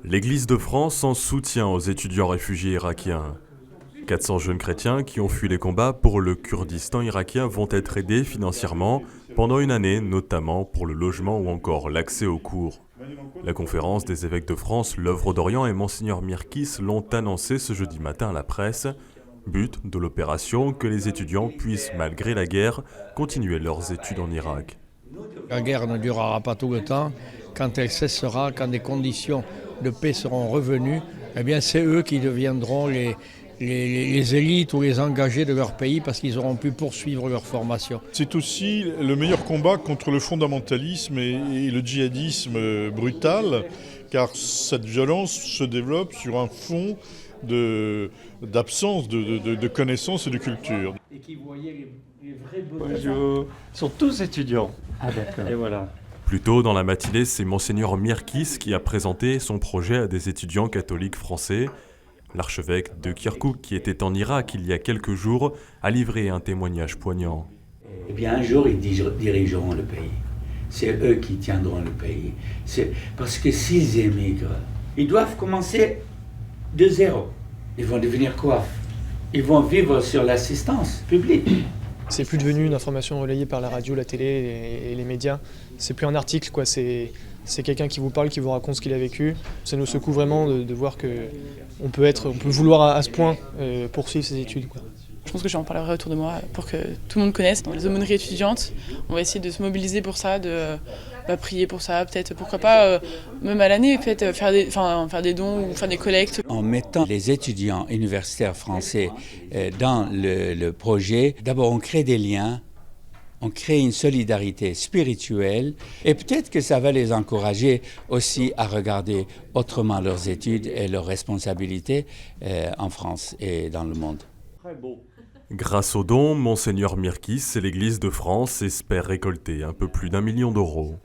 L'Église de France en soutien aux étudiants réfugiés irakiens. 400 jeunes chrétiens qui ont fui les combats pour le Kurdistan irakien vont être aidés financièrement pendant une année, notamment pour le logement ou encore l'accès aux cours. La conférence des évêques de France, l'œuvre d'Orient et Monseigneur Mirkis l'ont annoncé ce jeudi matin à la presse. But de l'opération, que les étudiants puissent, malgré la guerre, continuer leurs études en Irak. La guerre ne durera pas tout le temps. Quand elle cessera, quand des conditions de paix seront revenues, eh bien c'est eux qui deviendront les élites ou les engagés de leur pays parce qu'ils auront pu poursuivre leur formation. C'est aussi le meilleur combat contre le fondamentalisme et le djihadisme brutal, car cette violence se développe sur un fond d'absence de connaissances et de culture. Et qui voyaient les vrais besoins. Sont tous étudiants. Ah d'accord. Et voilà. Plus tôt dans la matinée, c'est Monseigneur Mirkis qui a présenté son projet à des étudiants catholiques français. L'archevêque de Kirkouk, qui était en Irak il y a quelques jours, a livré un témoignage poignant. Eh bien, un jour, ils dirigeront le pays. C'est eux qui tiendront le pays. Parce que s'ils émigrent, ils doivent commencer de zéro. Ils vont devenir quoi? Ils vont vivre sur l'assistance publique. C'est plus devenu une information relayée par la radio, la télé et les médias. C'est plus un article, quoi. C'est quelqu'un qui vous parle, qui vous raconte ce qu'il a vécu. Ça nous secoue vraiment de voir qu'on peut vouloir à ce point poursuivre ses études, quoi. Je pense que j'en parlerai autour de moi pour que tout le monde connaisse. Dans les aumôneries étudiantes, on va essayer de se mobiliser pour ça, de prier pour ça, peut-être, pourquoi pas, même à l'année, peut-être faire des dons ou faire des collectes. En mettant les étudiants universitaires français dans le projet, d'abord on crée des liens, on crée une solidarité spirituelle et peut-être que ça va les encourager aussi à regarder autrement leurs études et leurs responsabilités en France et dans le monde. Très beau. Grâce aux dons, Monseigneur Mirkis et l'Église de France espèrent récolter un peu plus d'1 million d'euros.